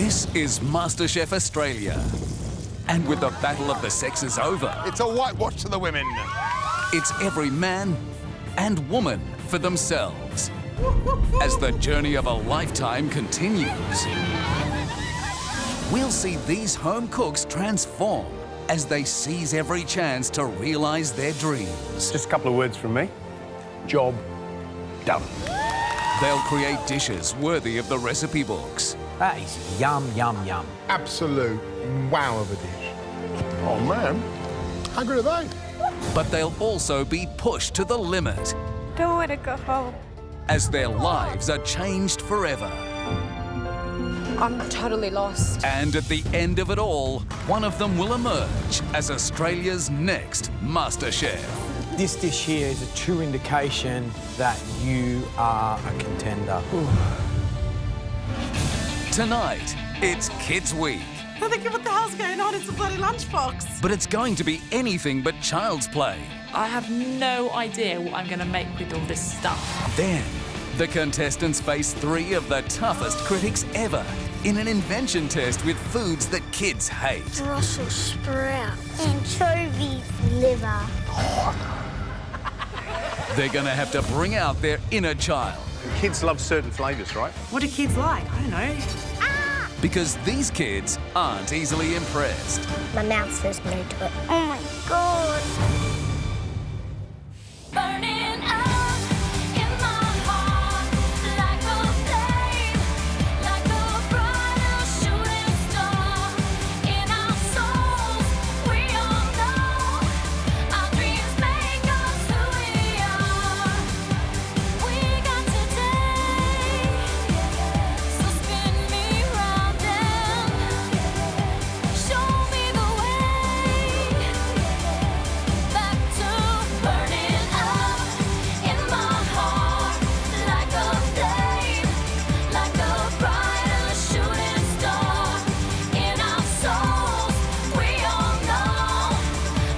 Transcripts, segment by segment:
This is MasterChef Australia. And with the battle of the sexes over, It's a whitewash to the women. it's every man and woman for themselves. As the journey of a lifetime continues, we'll see these home cooks transform as they seize every chance to realise their dreams. Just a couple of words from me. Job done. They'll create dishes worthy of the recipe books. That is yum, yum, yum. Absolute wow of a dish. Oh, man. How good are they? But they'll also be pushed to the limit Don't want to go home. as their lives are changed forever. I'm totally lost. And at the end of it all, one of them will emerge as Australia's next MasterChef. This dish here is a true indication that you are a contender. Tonight, it's Kids Week, I'm thinking, what the hell's going on? It's a bloody lunchbox. but it's going to be anything but child's play. I have no idea what I'm going to make with all this stuff. Then, the contestants face 3 of the toughest critics ever in an invention test with foods that kids hate. Brussels sprout, anchovies, liver. They're going to have to bring out their inner child, Kids love certain flavours, right? What do kids like? I don't know. because these kids aren't easily impressed. My mouth says no to it. Oh my God. Burning up in my heart like a flame, like a brighter shooting star in our souls. We all know our dreams make us who we are. We got today, so spin me round and show me the way back to burning up in my heart like a flame, like a brighter shooting star in our souls. We all know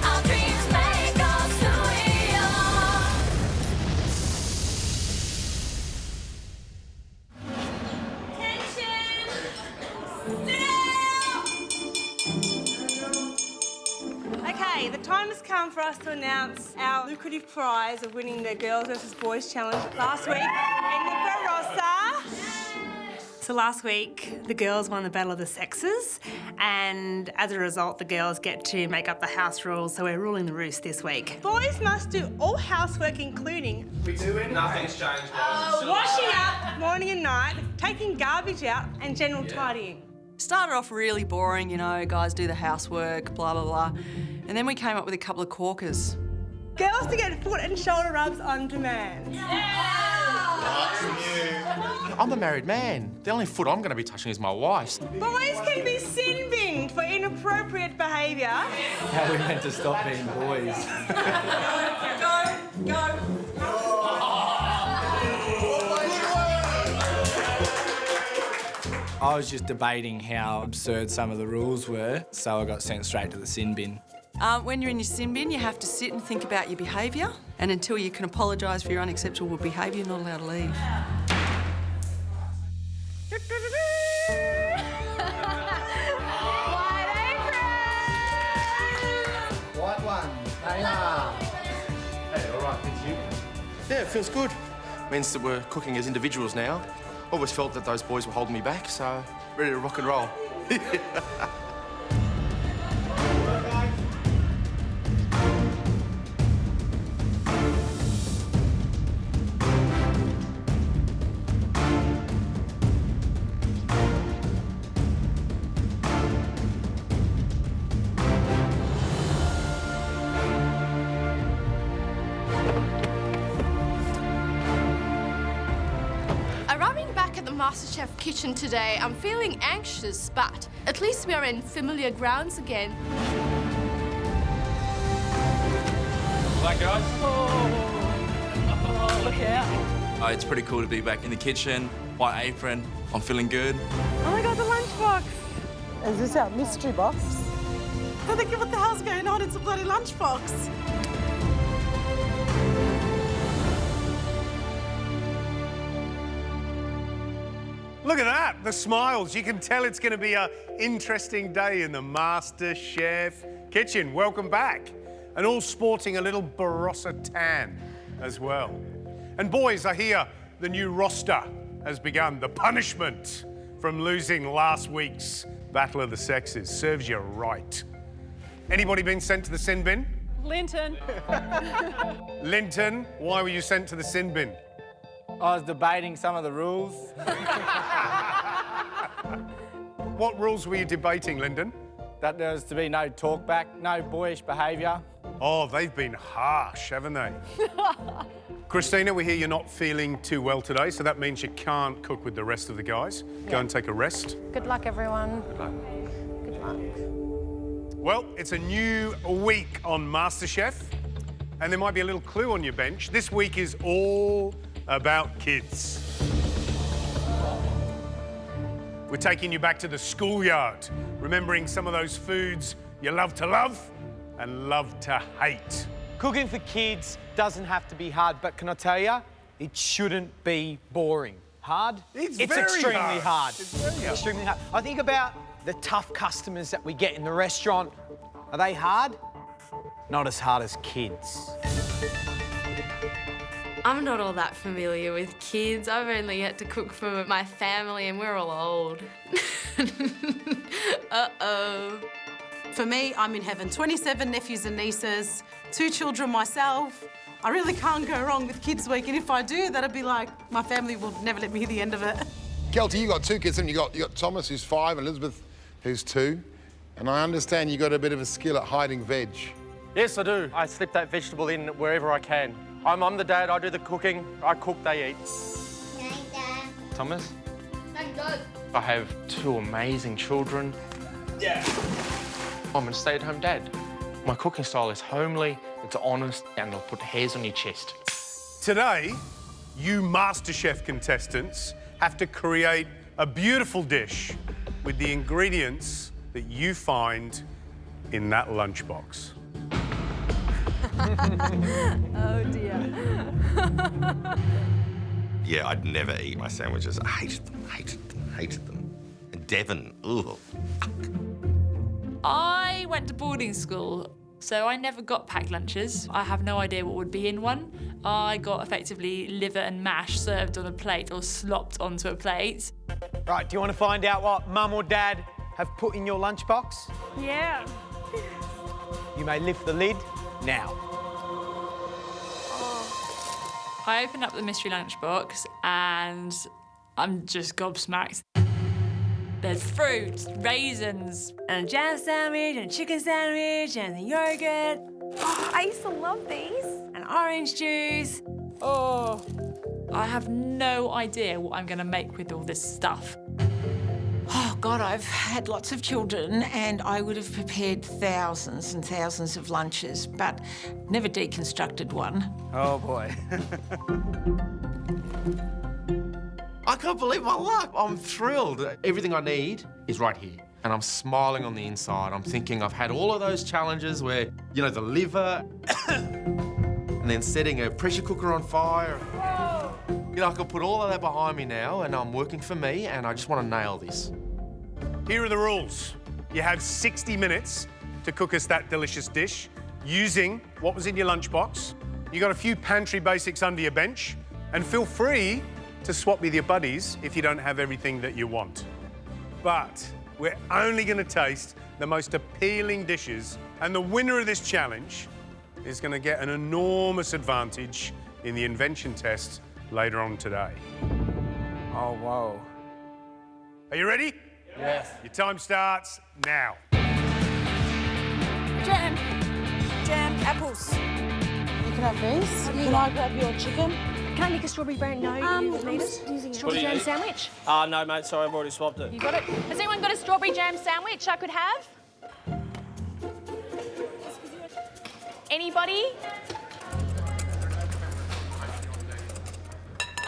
our dreams make us who we are. Okay, the time has come for us to announce our lucrative prize of winning the Girls vs Boys Challenge last week in the Barossa. So last week, the girls won the Battle of the Sexes, and as a result, the girls get to make up the house rules, so we're ruling the roost this week. Boys must do all housework, including Nothing's changed. washing up morning and night, taking garbage out, and general tidying. Started off really boring, you know, guys do the housework, blah, blah, blah. And then we came up with a couple of corkers. Girls to get foot and shoulder rubs on demand. I'm a married man. The only foot I'm going to be touching is my wife's. Boys can be sin binned for inappropriate behaviour. How are we meant to stop being boys? I was just debating how absurd some of the rules were, so I got sent straight to the sin bin. When you're in your sin bin, you have to sit and think about your behaviour, and until you can apologise for your unacceptable behaviour, you're not allowed to leave. White one, they are. Hey, all right, thank you. Yeah, it feels good. Means that we're cooking as individuals now. Always felt that those boys were holding me back, so ready to rock and roll. Arriving back at the MasterChef kitchen today, I'm feeling anxious, but at least we are in familiar grounds again. Right, guys? Look out. It's pretty cool to be back in the kitchen, white apron. I'm feeling good. Oh my God, the lunchbox. Is this our mystery box? I'm thinking, what the hell's going on? It's a bloody lunchbox. Look at that, the smiles. You can tell it's going to be an interesting day in the MasterChef kitchen. Welcome back. And all sporting a little Barossa tan as well. And boys, I hear the new roster has begun. The punishment from losing last week's Battle of the Sexes serves you right. Anybody been sent to the sin bin? Linton. Linton, why were you sent to the sin bin? I was debating some of the rules. What rules were you debating, Lyndon? That there was to be no talk back, no boyish behaviour. Oh, they've been harsh, haven't they? Christina, we hear you're not feeling too well today, so that means you can't cook with the rest of the guys. Go and take a rest. Good luck, everyone. Good luck. Good luck. Well, it's a new week on MasterChef, and there might be a little clue on your bench. This week is all about kids. We're taking you back to the schoolyard, remembering some of those foods you love to love and love to hate. Cooking for kids doesn't have to be hard, but can I tell you, it shouldn't be boring. Hard? It's extremely hard. It's very hard. Extremely hard. I think about the tough customers that we get in the restaurant. Are they hard? Not as hard as kids. I'm not all that familiar with kids. I've only had to cook for my family and we're all old. Uh-oh. For me, I'm in heaven. 27 nephews and nieces, 2 children myself. I really can't go wrong with Kids Week, and if I do, that'd be like my family will never let me hear the end of it. Kelty, you got 2 kids, and you got Thomas, who's 5, and Elizabeth, who's 2. And I understand you got a bit of a skill at hiding veg. Yes, I do. I slip that vegetable in wherever I can. I'm the dad, I do the cooking, I cook, they eat. Night, Dad. Thomas, Thank God. I have 2 amazing children. Yeah. I'm a stay-at-home dad. My cooking style is homely, it's honest, and it'll put hairs on your chest. Today, you MasterChef contestants have to create a beautiful dish with the ingredients that you find in that lunchbox. Oh dear. Yeah, I'd never eat my sandwiches. I hated them. And Devon, ooh. I went to boarding school, so I never got packed lunches. I have no idea what would be in one. I got effectively liver and mash served on a plate or slopped onto a plate. Right, do you want to find out what Mum or Dad have put in your lunchbox? Yeah. You may lift the lid now. I opened up the mystery lunchbox and I'm just gobsmacked. There's fruit, raisins, and a jam sandwich, and a chicken sandwich, and a yogurt. Oh, I used to love these. And orange juice. Oh, I have no idea what I'm going to make with all this stuff. Oh, God, I've had lots of children and I would have prepared thousands and thousands of lunches, but never deconstructed one. Oh, boy. I can't believe my luck. I'm thrilled. Everything I need is right here. And I'm smiling on the inside. I'm thinking I've had all of those challenges where, you know, the liver, and then setting a pressure cooker on fire. Whoa. You know, I can put all of that behind me now, and I'm working for me, and I just want to nail this. Here are the rules. You have 60 minutes to cook us that delicious dish using what was in your lunchbox. You got a few pantry basics under your bench, and feel free to swap with your buddies if you don't have everything that you want. But we're only going to taste the most appealing dishes, and the winner of this challenge is going to get an enormous advantage in the Invention test later on today. Oh, whoa. Are you ready? Yes. Your time starts now. Jam, apples. You can have these. Can I grab your chicken? Can I make a strawberry brown? No, you didn't need it. Using a strawberry jam sandwich. No, mate, sorry, I've already swapped it. You got it? Has anyone got a strawberry jam sandwich I could have? Anybody?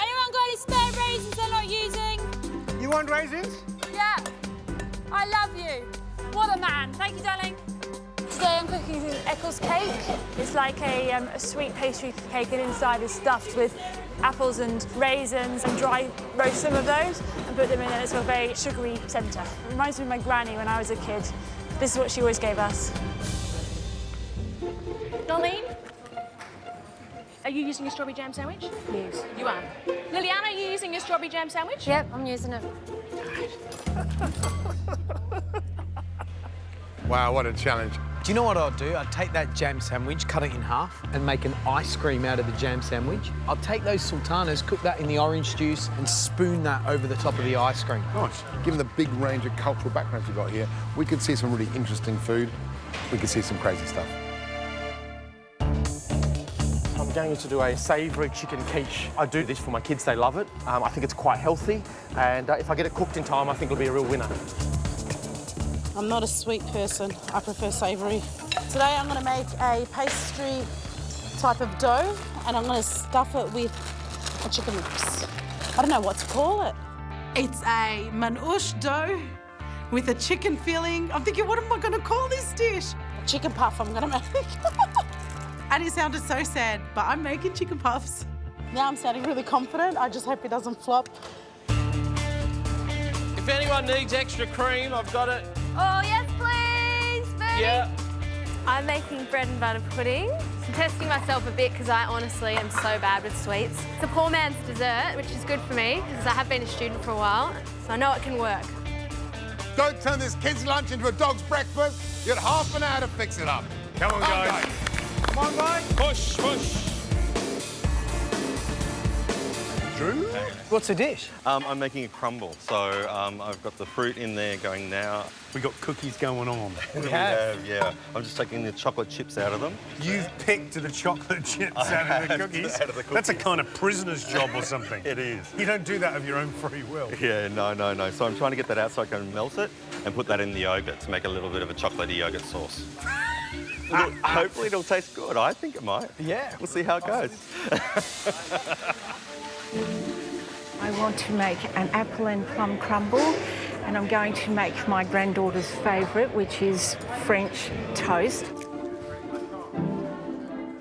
Anyone got any spare raisins they're not using? You want raisins? Yeah. I love you. What a man. Thank you, darling. Today I'm cooking an Eccles cake. It's like a sweet pastry cake, and inside is stuffed with apples and raisins and dry roast some of those and put them in a sort of very sugary centre. It reminds me of my granny when I was a kid. This is what she always gave us. Darlene? Are you using your strawberry jam sandwich? Yes. You are. Liliana, are you using your strawberry jam sandwich? Yep, I'm using it. Wow, what a challenge. Do you know what I'd do? I'd take that jam sandwich, cut it in half, and make an ice cream out of the jam sandwich. I'll take those sultanas, cook that in the orange juice, and spoon that over the top of the ice cream. Nice. Given the big range of cultural backgrounds you've got here, we could see some really interesting food. We could see some crazy stuff. I'm going to do a savoury chicken quiche. I do this for my kids, they love it. I think it's quite healthy, and if I get it cooked in time, I think it'll be a real winner. I'm not a sweet person. I prefer savoury. Today I'm going to make a pastry type of dough and I'm going to stuff it with a chicken mix. I don't know what to call it. It's a manouche dough with a chicken filling. I'm thinking, what am I going to call this dish? A chicken puff I'm going to make. And it sounded so sad, but I'm making chicken puffs. Now I'm sounding really confident. I just hope it doesn't flop. If anyone needs extra cream, I've got it. Oh, yes, please, Bertie. Yeah. I'm making bread and butter pudding. I'm testing myself a bit because I honestly am so bad with sweets. It's a poor man's dessert, which is good for me because I have been a student for a while, so I know it can work. Don't turn this kid's lunch into a dog's breakfast. You got half an hour to fix it up. Come on, guys. Come on, guys. Push, push. Drew? What's the dish? I'm making a crumble, so I've got the fruit in there going now. We got cookies going on. We have, yeah. I'm just taking the chocolate chips out of them. You've picked the chocolate chips out of the cookies? Out of the cookies. That's a kind of prisoner's job or something. It is. You don't do that of your own free will. Yeah, no. So I'm trying to get that out so I can melt it and put that in the yoghurt to make a little bit of a chocolatey yoghurt sauce. Hopefully it'll taste good. I think it might. Yeah. We'll see how it goes. I want to make an apple and plum crumble, and I'm going to make my granddaughter's favourite, which is French toast.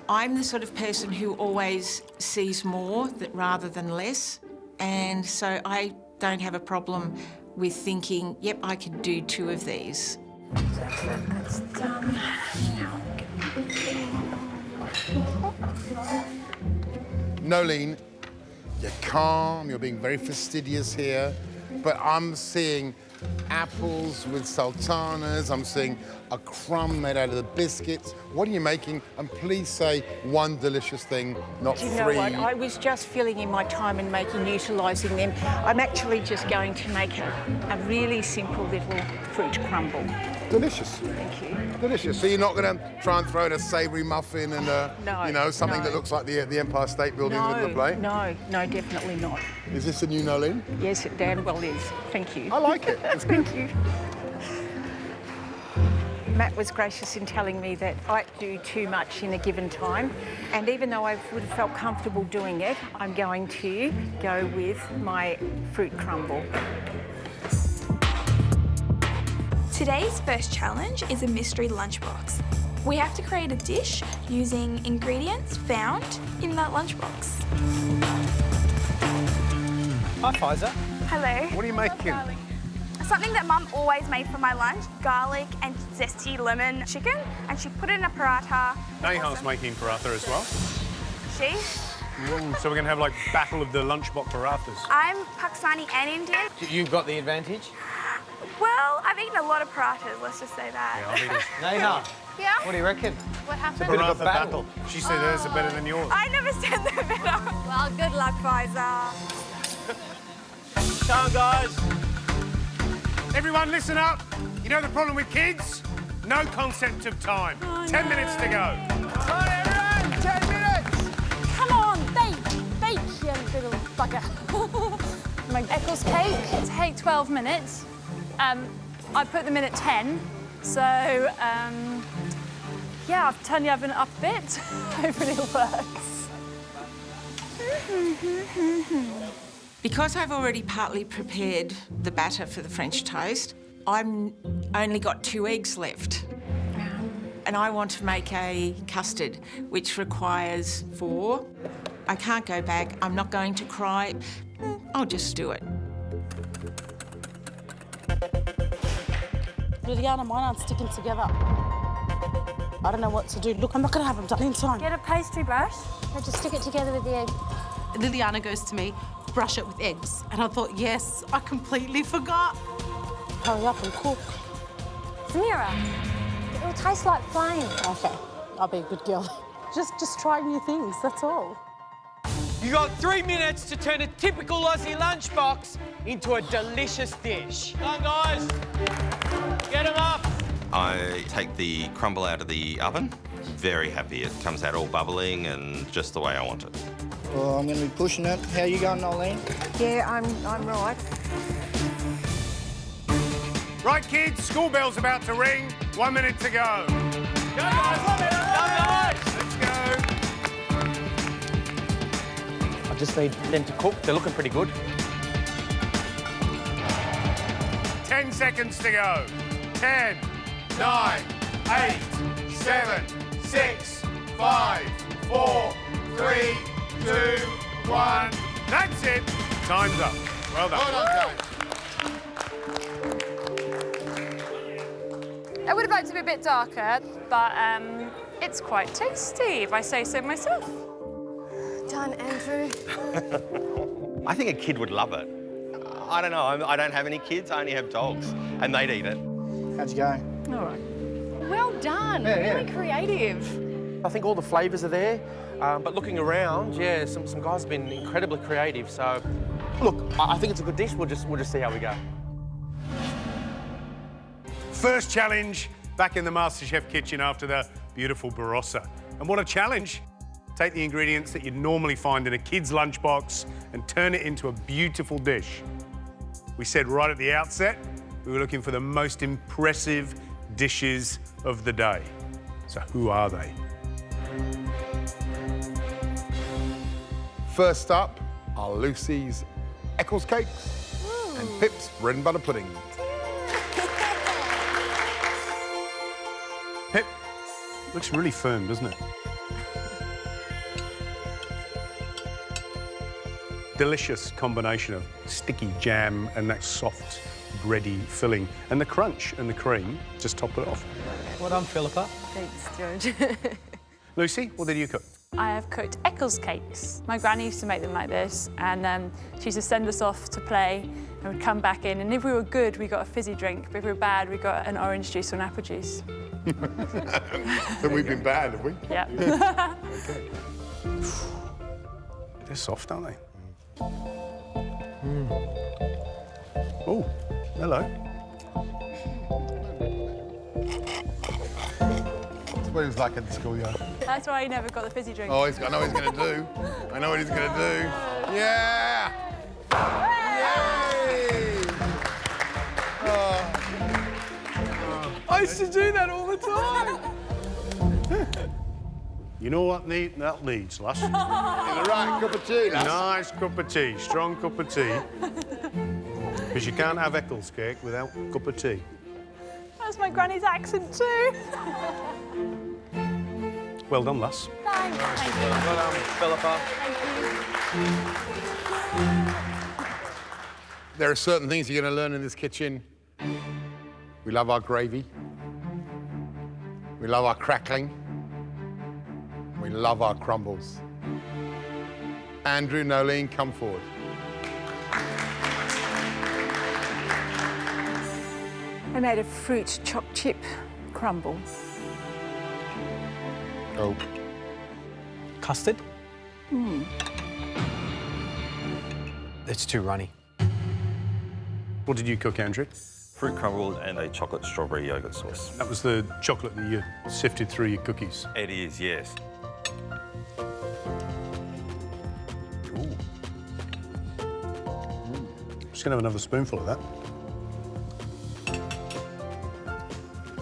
I'm the sort of person who always sees more rather than less, and so I don't have a problem with thinking, yep, I could do 2 of these. That's done. Nolene, you're calm, you're being very fastidious here, but I'm seeing apples with sultanas, I'm seeing a crumb made out of the biscuits. What are you making? And please say one delicious thing, not Do you 3. know what? I was just filling in my time and utilising them. I'm actually just going to make a really simple little fruit crumble. Delicious. Thank you. Delicious. So you're not going to try and throw in a savoury muffin and No, you know, something no. that looks like the Empire State Building in the play? No, definitely not. Is this a new Nolene? Yes, it damn well is. Thank you. I like it. It's good. Thank you. Matt was gracious in telling me that I do too much in a given time, and even though I would have felt comfortable doing it, I'm going to go with my fruit crumble. Today's first challenge is a mystery lunchbox. We have to create a dish using ingredients found in that lunchbox. Hi, Pfizer. Hello. What are you making? Something that Mum always made for my lunch, garlic and zesty lemon chicken, and she put it in a paratha. Neha's making paratha as well. She? So we're going to have like battle of the lunchbox parathas. I'm Pakistani and Indian. You've got the advantage? Well, I've eaten a lot of parathas, let's just say that. Yeah, I've eaten. Neha, Yeah? what do you reckon? What happened? It's a bit of a battle. She said hers are better than yours. I never said they're better. Well, good luck, Pfizer. Come on, guys. Everyone, listen up. You know the problem with kids? No concept of time. 10 minutes to go. Come on, everyone, 10 minutes. Come on, bake, you little bugger. My Eccles cake, take 12 minutes. I put them in at 10, so yeah, I've turned the oven up a bit. Hopefully it works. Because I've already partly prepared the batter for the French toast, I've only got 2 eggs left. And I want to make a custard, which requires 4 I can't go back. I'm not going to cry. I'll just do it. Liliana, mine aren't sticking together. I don't know what to do. Look, I'm not going to have them done in time. Get a pastry brush and just stick it together with the egg. Liliana goes to me, brush it with eggs. And I thought, yes, I completely forgot. Hurry up and cook. Samira, it will taste like flame. Okay, I'll be a good girl. Just try new things, that's all. You got 3 minutes to turn a typical Aussie lunchbox into a delicious dish. Come on, guys. Get them up. I take the crumble out of the oven. Very happy. It comes out all bubbling and just the way I want it. Well, I'm going to be pushing it. How you going, Nolene? Yeah, I'm right. Right, kids, school bell's about to ring. 1 minute to go. Go, guys. Let's go. I just need them to cook. They're looking pretty good. 10 seconds to go. 10, 9, 8, 7, 6, 5, 4, 3, 2, 1. That's it. Time's up. Well done. Well done, guys. I would have liked to be a bit darker, but it's quite tasty, if I say so myself. Done, Andrew. I think a kid would love it. I don't know. I don't have any kids. I only have dogs, and they'd eat it. How'd you go? All right. Well done. Yeah. Really creative. I think all the flavours are there, but looking around, yeah, some guys have been incredibly creative. So, look, I think it's a good dish. We'll just see how we go. First challenge back in the MasterChef kitchen after the beautiful Barossa. And what a challenge. Take the ingredients that you'd normally find in a kid's lunchbox and turn it into a beautiful dish. We said right at the outset, we were looking for the most impressive dishes of the day. So who are they? First up are Lucy's Eccles cakes and Pip's bread and butter pudding. Pip, looks really firm, doesn't it? Delicious combination of sticky jam and that soft, bready filling. And the crunch and the cream just top it off. Well done, Philippa. Thanks, George. Lucy, what did you cook? I have cooked Eccles cakes. My granny used to make them like this, and she used to send us off to play, and we'd come back in, and if we were good, we got a fizzy drink, but if we were bad, we got an orange juice or an apple juice. So we've been bad, have we? Yeah. Okay. They're soft, aren't they? Oh, hello. That's what it was like at the schoolyard. That's why he never got the fizzy drink. Oh, I know what he's going to do. I know what he's going to do. Yeah! Yay! Oh. I used to do that all the time. You know what that needs, lass? In the right cup of tea, lass. Nice cup of tea, strong cup of tea. Because you can't have Eccles cake without a cup of tea. That's my granny's accent too. Well done, lass. Thanks. Thank you. Well done, Philippa. There are certain things you're going to learn in this kitchen. We love our gravy. We love our crackling. We love our crumbles. Andrew, Nolene, come forward. I made a fruit chopped chip crumble. Oh. Custard? Mm. It's too runny. What did you cook, Andrew? Fruit crumble and a chocolate strawberry yogurt sauce. That was the chocolate that you sifted through your cookies. It is, yes. Just gonna have another spoonful of that.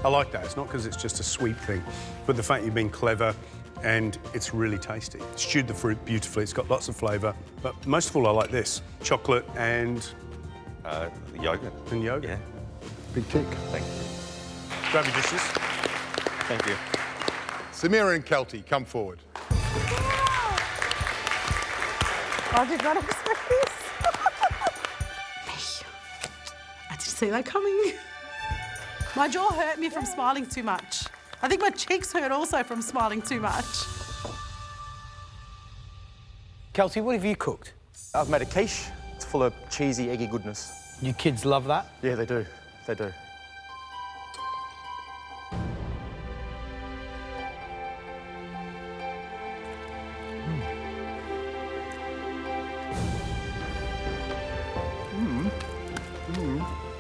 I like that. It's not because it's just a sweet thing, but the fact you've been clever and it's really tasty. Stewed the fruit beautifully. It's got lots of flavour, but most of all, I like this. Chocolate and... yogurt. And yogurt. Yeah. Big tick. Thank you. Grab your dishes. Thank you. Samira and Kelty, come forward. I did not expect this. I didn't see that coming. My jaw hurt me from smiling too much. I think my cheeks hurt also from smiling too much. Kelsey, what have you cooked? I've made a quiche. It's full of cheesy, eggy goodness. You kids love that? Yeah, they do. They do.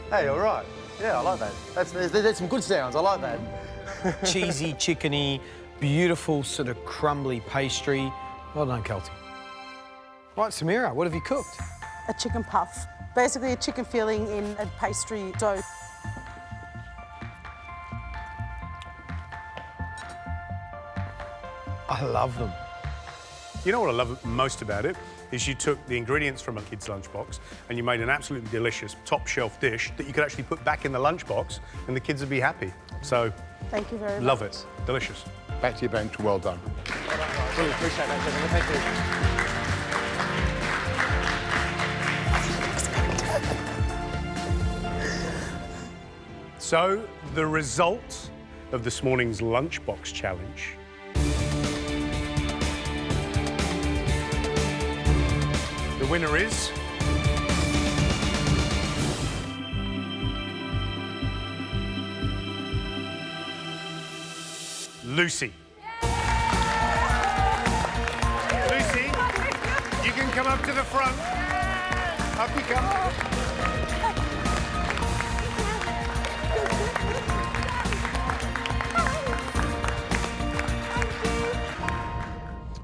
Hey, all right. Yeah, I like that. There's some good sounds. I like that. Cheesy, chickeny, beautiful sort of crumbly pastry. Well done, Kelsey. Right, Samira, what have you cooked? A chicken puff. Basically a chicken filling in a pastry dough. I love them. You know what I love most about it? Is you took the ingredients from a kid's lunchbox and you made an absolutely delicious top shelf dish that you could actually put back in the lunchbox and the kids would be happy. So, thank you very much. Love it. Delicious. Back to your bench. Well done. Really appreciate that, gentlemen. Thank you. So, the result of this morning's lunchbox challenge . The winner is... Lucy. Lucy, you can come up to the front. Up you come.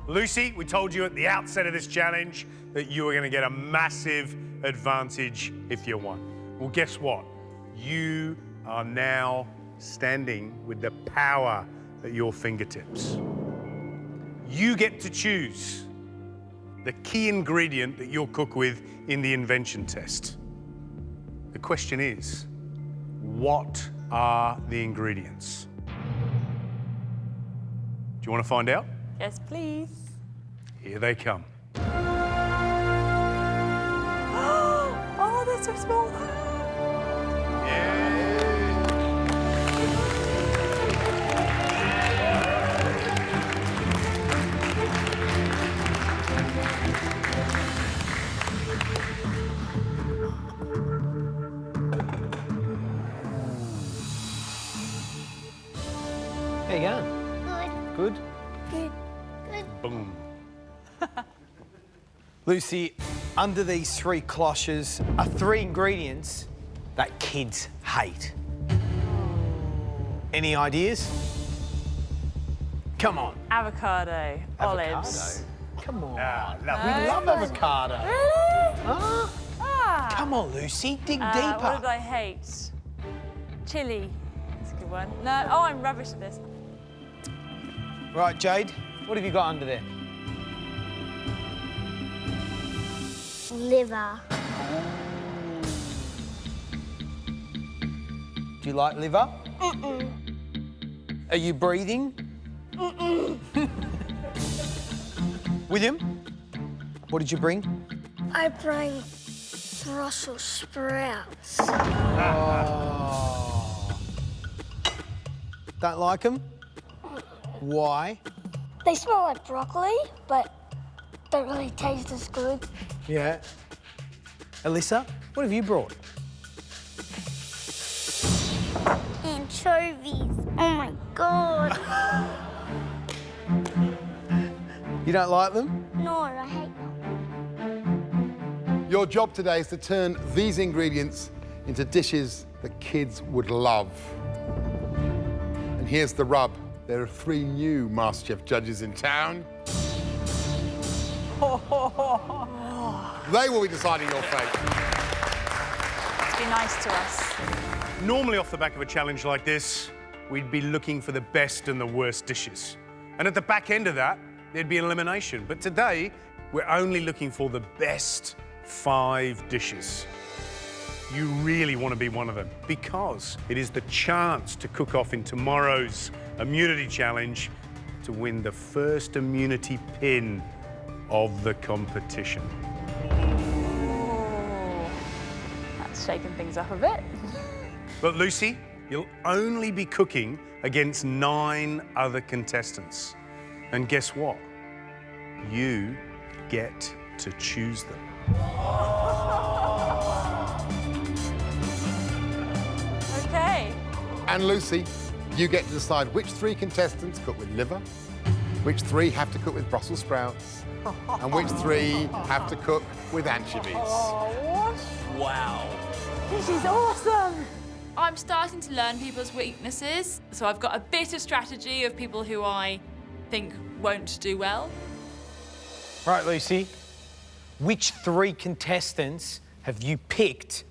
Lucy, we told you at the outset of this challenge that you were going to get a massive advantage if you won. Well, guess what? You are now standing with the power at your fingertips. You get to choose the key ingredient that you'll cook with in the Invention test. The question is, what are the ingredients? Do you want to find out? Yes, please. Here they come. Oh, they're so small. There you go. Good. Good? Good. Good. Boom. Lucy, under these three cloches are three ingredients that kids hate. Any ideas? Come on. Avocado, olives. Come on. No. We love avocado. Really? Huh? Ah. Come on, Lucy, dig What deeper. did I hate? Chili. That's a good one. No. Oh, I'm rubbish at this. Right, Jade, what have you got under there? Liver. Do you like liver? Mm-mm. Are you breathing? Mm-mm. William, what did you bring? I bring Brussels sprouts. Oh. Don't like them? Why? They smell like broccoli, but don't really taste as good. Yeah. Alyssa, what have you brought? Anchovies. Oh my God. You don't like them? No, I hate them. Your job today is to turn these ingredients into dishes that kids would love. And here's the rub. There are 3 new MasterChef judges in town. They will be deciding your fate. Be nice to us. Normally off the back of a challenge like this, we'd be looking for the best and the worst dishes. And at the back end of that, there'd be an elimination. But today, we're only looking for the best 5 dishes. You really want to be one of them because it is the chance to cook off in tomorrow's immunity challenge to win the first immunity pin of the competition. Oh, that's shaking things up a bit. But Lucy, you'll only be cooking against 9 other contestants. And guess what? You get to choose them. Okay. And Lucy, you get to decide which 3 contestants cook with liver, which 3 have to cook with Brussels sprouts, and which 3 have to cook with anchovies. Oh, what? Wow. This is awesome. I'm starting to learn people's weaknesses, so I've got a bit of strategy of people who I think won't do well. Right, Lucy, which 3 contestants have you picked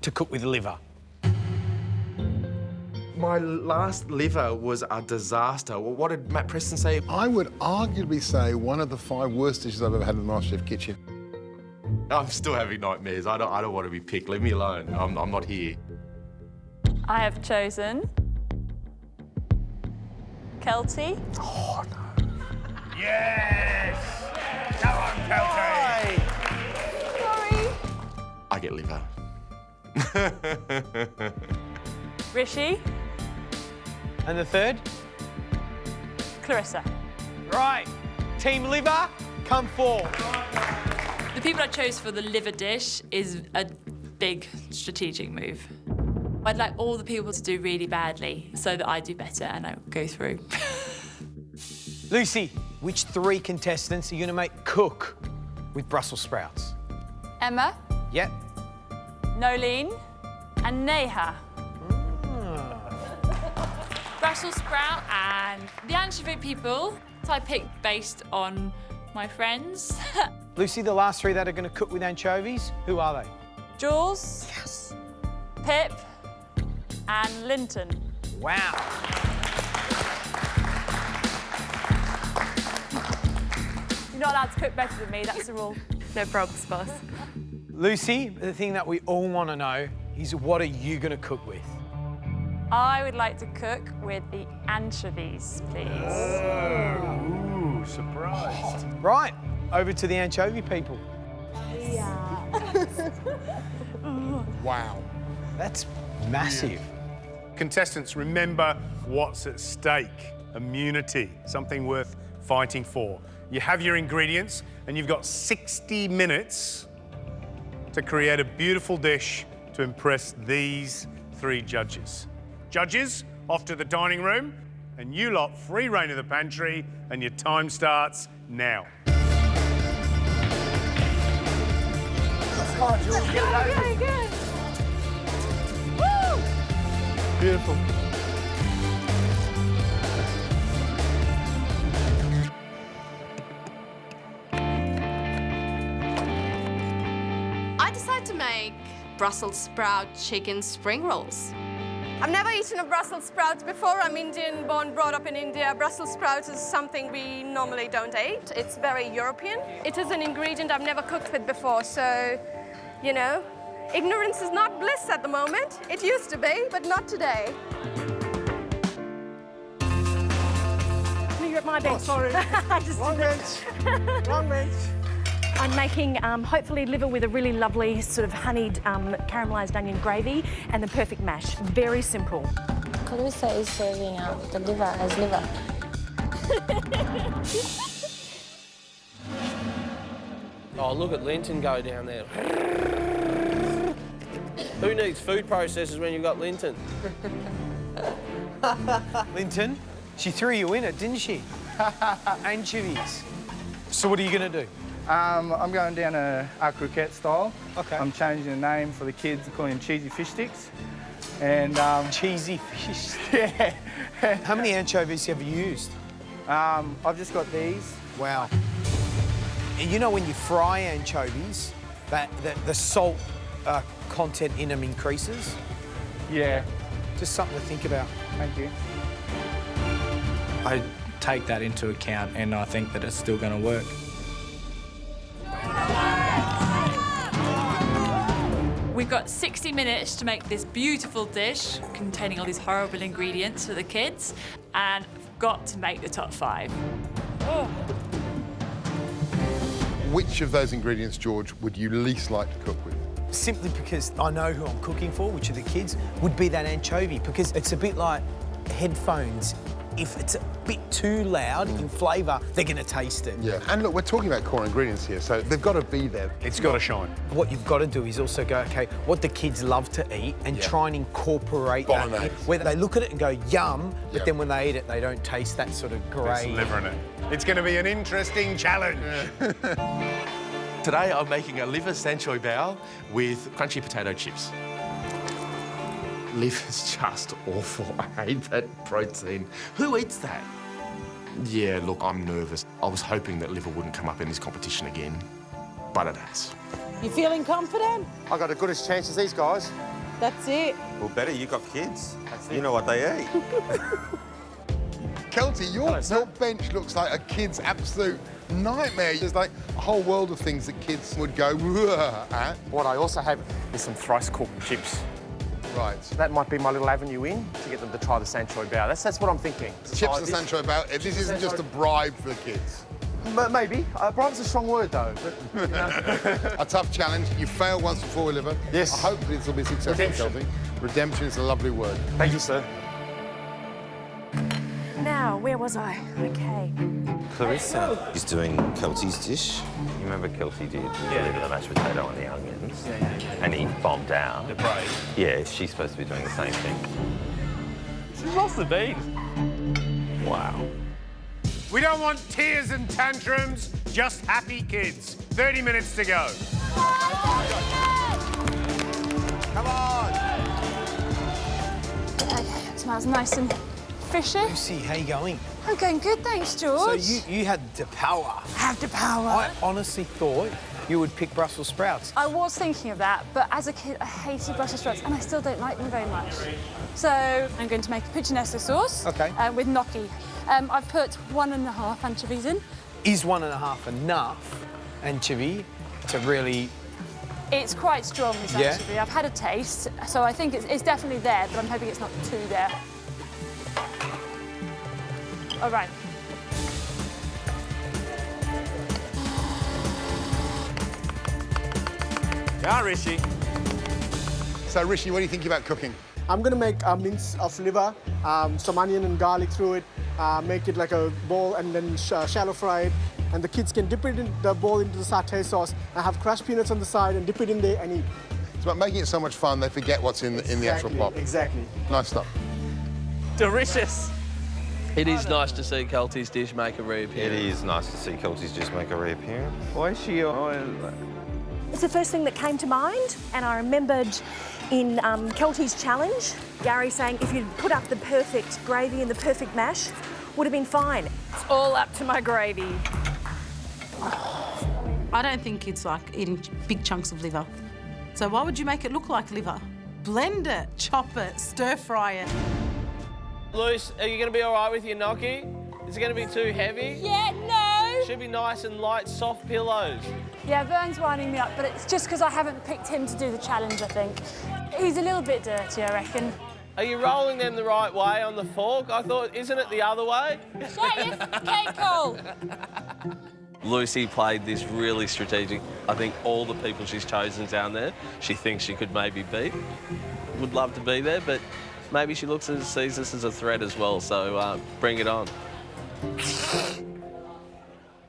to cook with liver? My last liver was a disaster. Well, what did Matt Preston say? I would arguably say one of the 5 worst dishes I've ever had in the MasterChef kitchen. I'm still having nightmares. I don't want to be picked. Leave me alone. I'm not here. I have chosen Kelty. Oh, no. Yes! Come on, Kelty! Sorry. I get liver. Rishi. And the 3rd? Clarissa. Right. Team liver, come forward. The people I chose for the liver dish is a big strategic move. I'd like all the people to do really badly so that I do better and I go through. Lucy, which 3 contestants are you going to make cook with Brussels sprouts? Emma. Yep. Nolene. And Neha. Brussels sprout and the anchovy people I picked based on my friends. Lucy, the last 3 that are going to cook with anchovies, who are they? Jules. Yes. Pip. And Linton. Wow. You're not allowed to cook better than me, that's the rule. No problems, boss. Lucy, the thing that we all want to know is what are you going to cook with? I would like to cook with the anchovies, please. Ooh, surprised. Right, over to the anchovy people. Yeah. Wow. That's massive. Contestants, remember what's at stake. Immunity, something worth fighting for. You have your ingredients and you've got 60 minutes to create a beautiful dish to impress these 3 judges. Judges, off to the dining room, and you lot free reign of the pantry, and your time starts now. Come on, Jules, get it over. Okay, good. Woo! Beautiful. I decided to make Brussels sprout chicken spring rolls. I've never eaten a Brussels sprouts before. I'm Indian, born, brought up in India. Brussels sprouts is something we normally don't eat. It's very European. It is an ingredient I've never cooked with before, so, you know, ignorance is not bliss at the moment. It used to be, but not today. You're at my bench. Oh, sorry. Wrong bench. Wrong bench. I'm making hopefully liver with a really lovely sort of honeyed caramelised onion gravy and the perfect mash. Very simple. Clarissa is serving the liver as liver. Oh, look at Linton go down there. Who needs food processors when you've got Linton? Linton, she threw you in it, didn't she? Anchovies. So what are you going to do? I'm going down a croquette style. Okay. I'm changing the name for the kids, calling them cheesy fish sticks. And cheesy fish. Yeah. How many anchovies have you used? I've just got these. Wow. You know when you fry anchovies, the salt content in them increases? Yeah. Just something to think about. Thank you. I take that into account and I think that it's still going to work. We've got 60 minutes to make this beautiful dish containing all these horrible ingredients for the kids, and I've got to make the top 5. Oh. Which of those ingredients, George, would you least like to cook with? Simply because I know who I'm cooking for, which are the kids, would be that anchovy, because it's a bit like headphones. If it's a bit too loud in flavour, they're going to taste it. Yeah, and look, we're talking about core ingredients here, so they've got to be there. It's got to shine. What you've got to do is also go, OK, what the kids love to eat and try and incorporate that. Whether they look at it and go, yum, but then when they eat it, they don't taste that sort of grey. There's liver in it. It's going to be an interesting challenge. Today I'm making a liver sanshoy bao with crunchy potato chips. Liver's just awful. I hate that protein. Who eats that? Yeah, look, I'm nervous. I was hoping that liver wouldn't come up in this competition again, but it has. You feeling confident? I got as good a chance as these guys. That's it. Well, better, you got kids. You know what they eat. Kelty, your bench looks like a kid's absolute nightmare. There's like a whole world of things that kids would go at. What I also have is some thrice-cooked chips. Right. That might be my little avenue in to get them to try the sanshoy bao. That's what I'm thinking. Chips and sanshoy bao. This isn't just a bribe for the kids. Maybe. Bribe's a strong word, though. But, A tough challenge. You failed once before, Liver. Yes. Hopefully this will be successful, Kelty. Redemption is a lovely word. Thank you, sir. Now, where was I? OK. Clarissa is doing Kelty's dish. You remember Kelty did the mashed potato and the onions? And he bombed out. The braid. Yeah, she's supposed to be doing the same thing. She's lost the beans. Wow. We don't want tears and tantrums, just happy kids. 30 minutes to go. Come on! Okay, it smells nice and fishy. Lucy, how you going? I'm going good, thanks, George. So you had the power. Have the power. I honestly thought you would pick Brussels sprouts. I was thinking of that, but as a kid, I hated Brussels sprouts, and I still don't like them very much. So I'm going to make a puttanesca sauce with gnocchi. I've put 1.5 anchovies in. Is 1.5 enough anchovy to really... It's quite strong, this anchovy. I've had a taste, so I think it's definitely there, but I'm hoping it's not too there. All right. Yeah, Rishi. So, Rishi, what do you think about cooking? I'm going to make a mince of liver, some onion and garlic through it, make it like a bowl and then shallow fry it. And the kids can dip it in the bowl into the satay sauce. I have crushed peanuts on the side and dip it in there and eat. It's about making it so much fun they forget what's in the actual pot. Exactly. Nice stuff. Delicious. It is nice to see Kelty's dish make a reappearance. It is nice to see Kelty's dish make a reappearance. Why is she... It's the first thing that came to mind, and I remembered in Kelty's challenge, Gary saying if you'd put up the perfect gravy and the perfect mash, would have been fine. It's all up to my gravy. I don't think kids like eating big chunks of liver. So why would you make it look like liver? Blend it, chop it, stir fry it. Luce, are you going to be all right with your gnocchi? Is it going to be too heavy? Yeah, no. Should be nice and light, soft pillows. Yeah, Vern's winding me up, but it's just because I haven't picked him to do the challenge, I think. He's a little bit dirty, I reckon. Are you rolling them the right way on the fork? I thought, isn't it the other way? Shut your cake hole. Lucy played this really strategic. I think all the people she's chosen down there, she thinks she could maybe beat. Would love to be there, but maybe she sees this as a threat as well, so bring it on.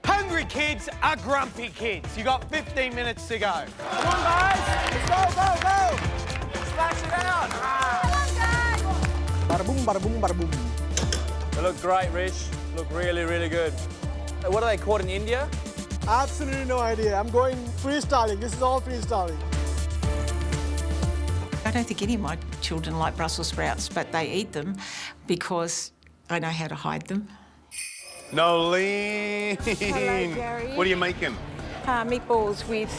Hungry kids are grumpy kids. You got 15 minutes to go. Come on, guys. Let's go. Splash it out. Bada boom, bada boom, bada boom. They look great, Rich. Look really, really good. What are they caught in India? Absolutely no idea. I'm going freestyling. This is all freestyling. I don't think any of my children like Brussels sprouts, but they eat them because I know how to hide them. Nolene. Hello, Gary. What are you making? Meatballs with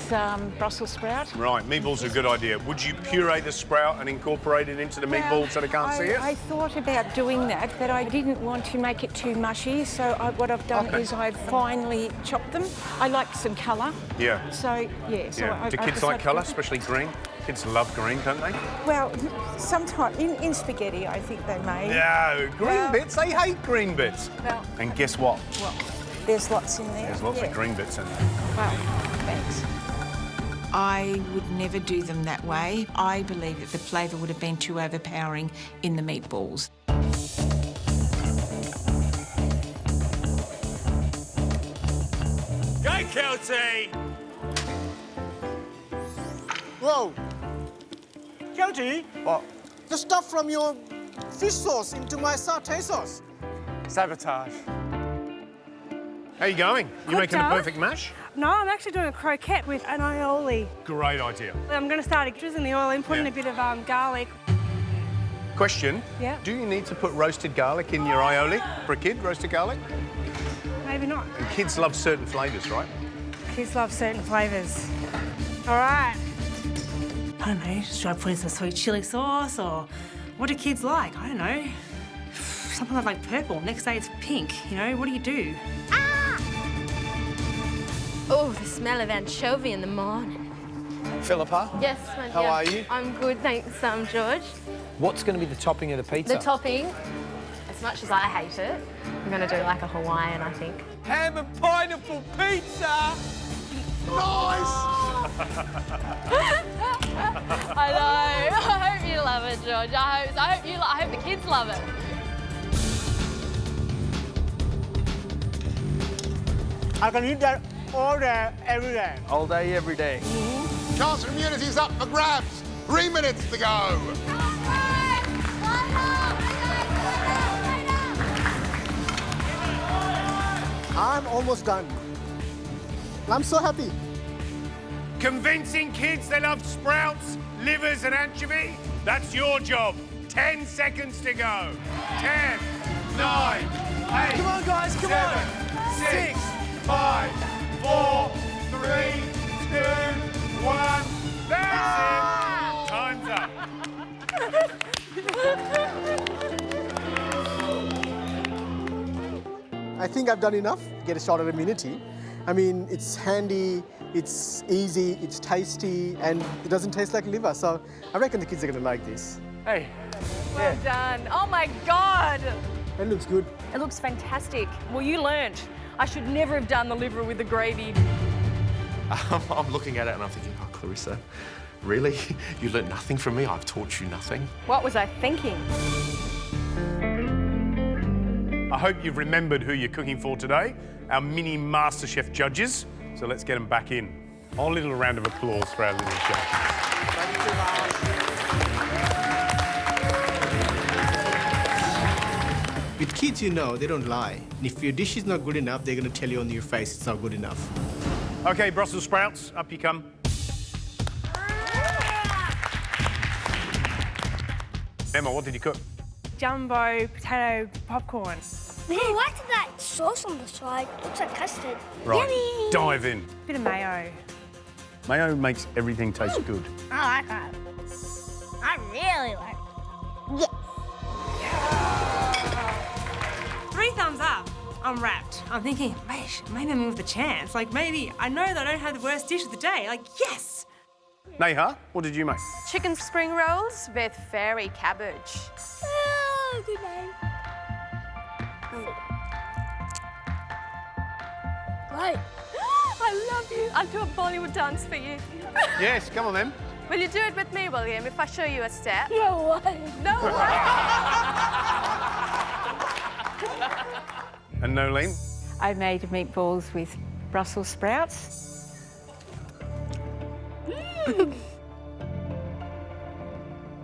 Brussels sprout. Right, meatballs are a good idea. Would you puree the sprout and incorporate it into the meatballs so they can't see it? I thought about doing that, but I didn't want to make it too mushy, so what I've done is I've finely chopped them. I like some colour. Yeah. So, yeah. So Do kids like colour, especially green? Kids love green, don't they? Well, sometimes in spaghetti, I think they may. No, green bits. They hate green bits. Well, and guess what? Well, there's lots in there. There's lots of green bits in there. Well, aspects. I would never do them that way. I believe that the flavour would have been too overpowering in the meatballs. Go, Kelty! Whoa! Kelty? What? The stuff from your fish sauce into my satay sauce. Sabotage. How you going? You Good, making a Dad. perfect mash? No, I'm actually doing a croquette with an aioli. Great idea. I'm going to start drizzling the oil in, putting Yeah. a bit of garlic. Question. Yeah. Do you need to put roasted garlic in your aioli for a kid, roasted garlic? Maybe not. And kids love certain flavours, right? Kids love certain flavours. All right. I don't know, should I put in some sweet chilli sauce or what do kids like? I don't know. Something like purple, next day it's pink, you know, what do you do? Oh, the smell of anchovy in the morning. Philippa? Yes, my dear. How are you? I'm good, thanks, George. What's going to be the topping of the pizza? The topping, as much as I hate it, I'm going to do like a Hawaiian, I think. Ham and pineapple pizza! Nice! I know. I hope you love it, George. I hope the kids love it. I can eat that all day, every day. All day, every day. Chance for immunity's up for grabs. 3 minutes to go. I'm almost done. I'm so happy. Convincing kids they love sprouts, livers and anchovy? That's your job. 10 seconds to go. 10, 9, 8, Come on, guys, come 7, on. 6, 5, 4, 3, 2, 1. That's it. Time's up. I think I've done enough. Get a shot at immunity. I mean, it's handy, it's easy, it's tasty, and it doesn't taste like liver. So I reckon the kids are going to like this. Hey. Well done. Oh my God. It looks good. It looks fantastic. Well, you learnt. I should never have done the liver with the gravy. I'm looking at it and I'm thinking, oh, Clarissa, really? You learnt nothing from me? I've taught you nothing? What was I thinking? I hope you've remembered who you're cooking for today, our mini MasterChef judges. So let's get them back in. A little round of applause for our little judges. With kids, you know, they don't lie. And if your dish is not good enough, they're going to tell you on your face it's not good enough. OK, Brussels sprouts, up you come. Emma, what did you cook? Jumbo potato popcorn. I like that sauce on the side. Looks like custard. Right, Yummy. dive in. Bit of mayo. Mayo makes everything taste good. I like that. I really like it. Yeah. 3 thumbs up. I'm wrapped. I'm thinking, maybe I'm in with a chance. Like, maybe I know that I don't have the worst dish of the day. Like, yes! Neha, what did you make? Chicken spring rolls with fairy cabbage. Oh, good name. Great. I love you. I'll do a Bollywood dance for you. Yes, come on then. Will you do it with me, William, if I show you a step? No way. No way. And Nolene? I made meatballs with Brussels sprouts. Do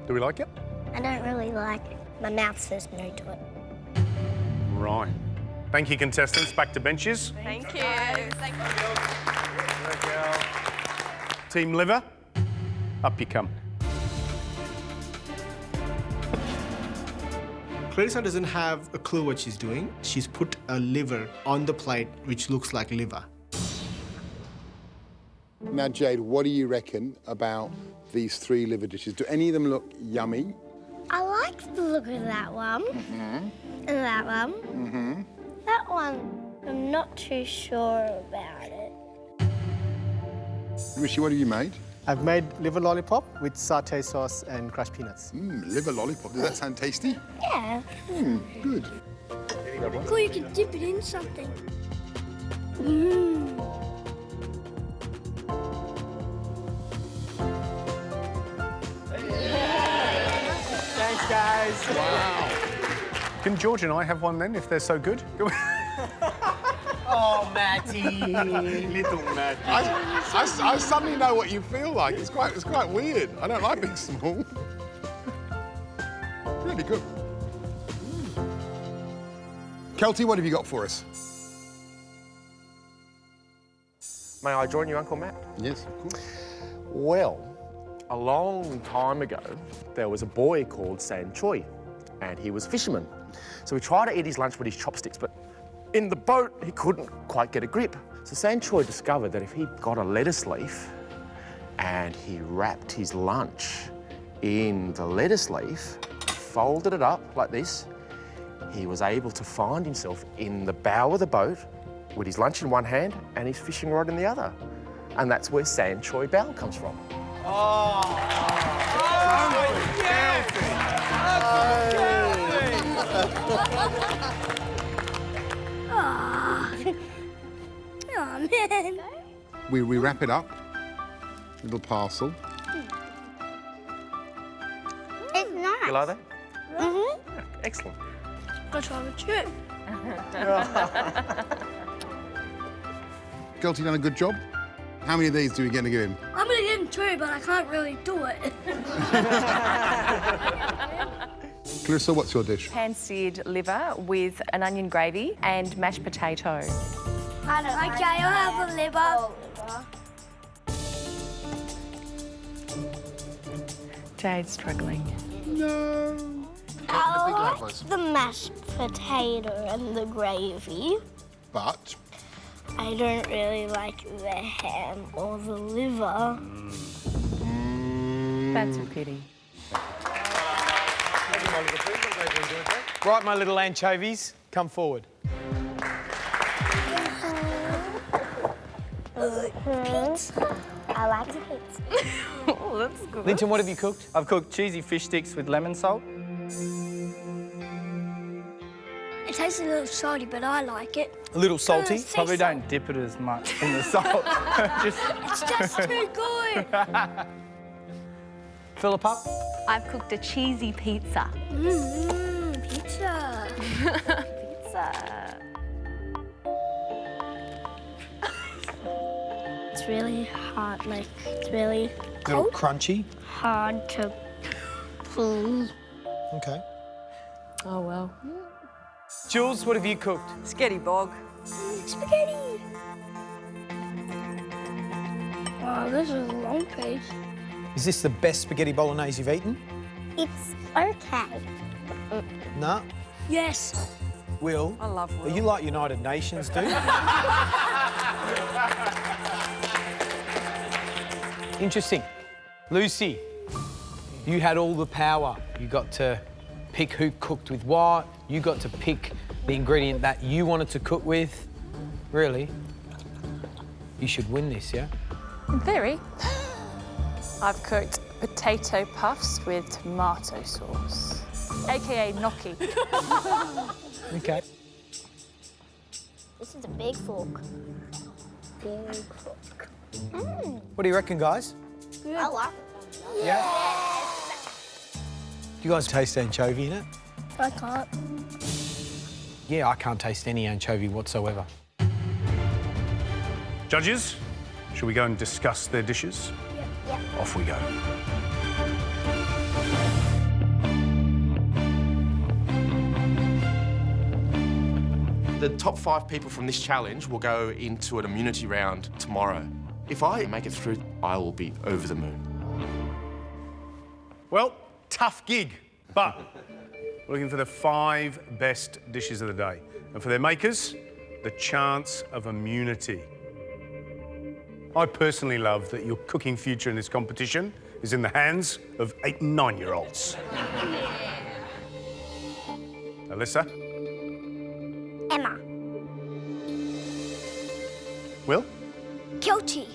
we like it? I don't really like it. My mouth says no to it. Right. Thank you, contestants. Back to benches. Thank you. Thank you. Team liver, up you come. Clarissa doesn't have a clue what she's doing. She's put a liver on the plate, which looks like liver. Now, Jade, what do you reckon about these 3 liver dishes? Do any of them look yummy? I like the look of that one. And that one. That one, I'm not too sure about it. Rishi, what have you made? I've made liver lollipop with satay sauce and crushed peanuts. Liver lollipop. Does that sound tasty? Yeah. Good. Cool, you can dip it in something. Thanks, guys. Wow. Can George and I have one then, if they're so good? Oh, Matty. Little Matty. I suddenly know what you feel like. It's quite weird. I don't like being small. Really good. Kelty, what have you got for us? May I join you, Uncle Matt? Yes, of course. Well, a long time ago, there was a boy called San Choi, and he was a fisherman. So he tried to eat his lunch with his chopsticks, but in the boat, he couldn't quite get a grip. So San Choi discovered that if he got a lettuce leaf and he wrapped his lunch in the lettuce leaf, folded it up like this, he was able to find himself in the bow of the boat with his lunch in one hand and his fishing rod in the other. And that's where San Choi Bao comes from. Oh, man. We wrap it up. Little parcel. It's nice. You like that? Mm-hmm. Excellent. I'll try with you. Kelty done a good job. How many of these do we get to give him? I'm gonna give him 2, but I can't really do it. Clarissa, what's your dish? Pan-seared liver with an onion gravy and mashed potato. Okay, I'll have a liver. Jade's struggling. No. I like the mashed potato and the gravy. But? I don't really like the ham or the liver. That's a pity. Right, my little anchovies, come forward. Pizza. I like pizza. Oh, that's good. Linton, what have you cooked? I've cooked cheesy fish sticks with lemon salt. It tastes a little salty, but I like it. A little salty? Probably don't dip it as much in the salt. It's just too good. Philippa? I've cooked a cheesy pizza. Pizza. Pizza. It's really hard, like, it's really A little crunchy. hard to pull. Okay. Oh, well. Jules, what have you cooked? Spaghetti bog. Spaghetti. Oh, this is a long piece. Is this the best spaghetti bolognese you've eaten? It's okay. No. Yes. Will? I love Will. Are you like United Nations, dude? Interesting. Lucy, you had all the power. You got to pick who cooked with what. You got to pick the ingredient that you wanted to cook with. Really? You should win this, yeah? In theory. I've cooked potato puffs with tomato sauce, aka gnocchi. Okay. This is a big fork. Big fork. What do you reckon, guys? I like it. Yeah? Do you guys taste anchovy in it? I can't. Yeah, I can't taste any anchovy whatsoever. Judges, shall we go and discuss their dishes? Yep. Off we go. The top 5 people from this challenge will go into an immunity round tomorrow. If I make it through, I will be over the moon. Well, tough gig, but we're looking for the 5 best dishes of the day. And for their makers, the chance of immunity. I personally love that your cooking future in this competition is in the hands of 8 and 9-year-olds. Alyssa? Emma. Will? Kelty.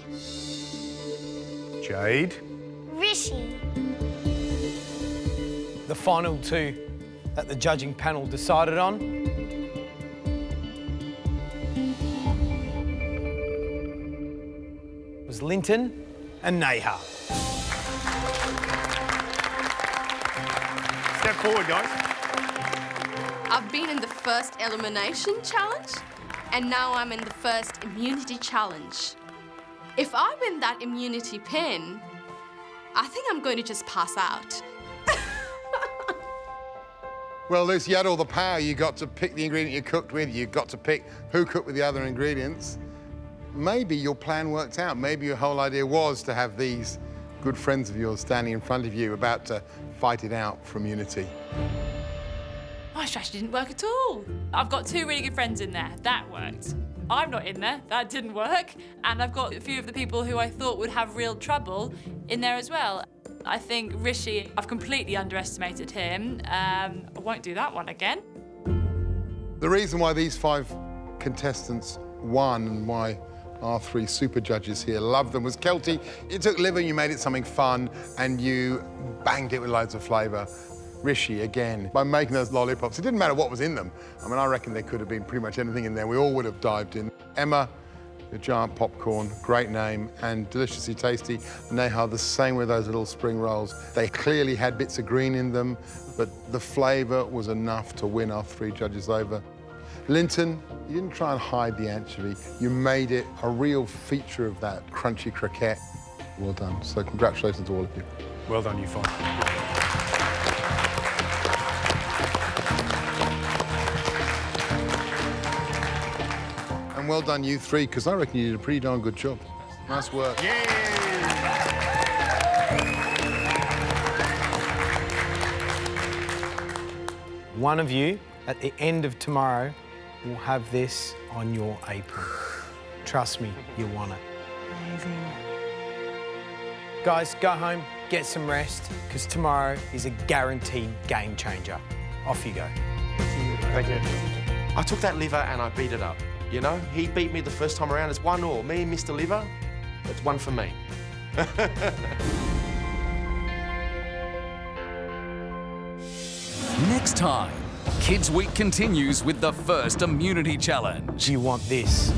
Jade? Rishi. The final 2 that the judging panel decided on. Was Linton and Neha. Step forward, guys. I've been in the first elimination challenge, and now I'm in the first immunity challenge. If I win that immunity pin, I think I'm going to just pass out. Well, Lucy, you had all the power. You got to pick the ingredient you cooked with. You got to pick who cooked with the other ingredients. Maybe your plan worked out. Maybe your whole idea was to have these good friends of yours standing in front of you about to fight it out for immunity. My strategy didn't work at all. I've got two really good friends in there. That worked. I'm not in there. That didn't work. And I've got a few of the people who I thought would have real trouble in there as well. I think Rishi, I've completely underestimated him. I won't do that one again. The reason why these 5 contestants won and why our 3 super judges here loved them was Kelty. You took liver, you made it something fun, and you banged it with loads of flavour. Rishi, again, by making those lollipops, it didn't matter what was in them. I mean, I reckon there could have been pretty much anything in there. We all would have dived in. Emma, the giant popcorn, great name, and deliciously tasty. Neha, the same with those little spring rolls. They clearly had bits of green in them, but the flavour was enough to win our 3 judges over. Linton, you didn't try and hide the anchovy. You made it a real feature of that crunchy croquette. Well done. So congratulations to all of you. Well done, you 5. And well done, you 3, because I reckon you did a pretty darn good job. Nice work. One of you, at the end of tomorrow, will have this on your apron. Trust me, you want it. Amazing. Guys, go home, get some rest, because tomorrow is a guaranteed game changer. Off you go. Thank you. I took that liver and I beat it up. You know, he beat me the first time around. It's 1-1. Me and Mr. Liver, it's 1 for me. Next time, Kids Week continues with the first immunity challenge. You want this.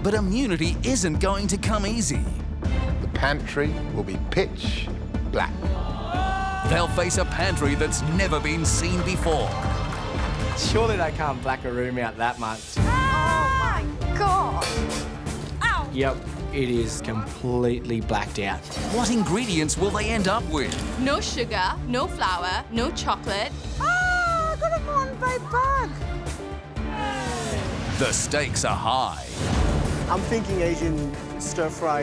But immunity isn't going to come easy. The pantry will be pitch black. They'll face a pantry that's never been seen before. Surely they can't black a room out that much. Oh my God! Ow! Yep, it is completely blacked out. What ingredients will they end up with? No sugar, no flour, no chocolate. Ah, I got a non-vape bug. The stakes are high. I'm thinking Asian stir-fry.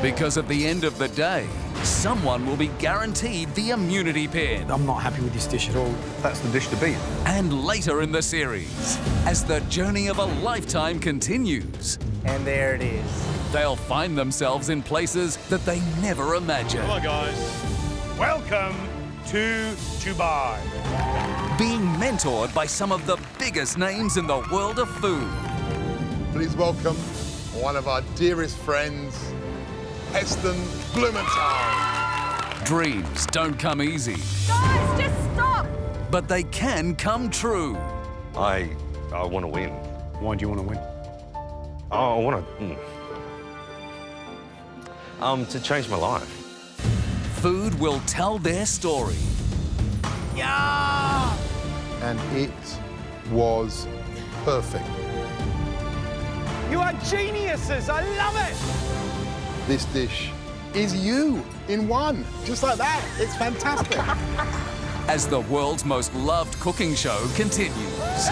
Because at the end of the day, someone will be guaranteed the immunity pin. I'm not happy with this dish at all. That's the dish to beat. And later in the series, as the journey of a lifetime continues. And there it is. They'll find themselves in places that they never imagined. Come on, guys. Welcome to Dubai. Being mentored by some of the biggest names in the world of food. Please welcome one of our dearest friends, Heston Blumenthal. Dreams don't come easy. Guys, just stop! But they can come true. I want to win. Why do you want to win? I want to change my life. Food will tell their story. Yeah! And it was perfect. You are geniuses. I love it. This dish is you in one, just like that. It's fantastic. As the world's most loved cooking show continues.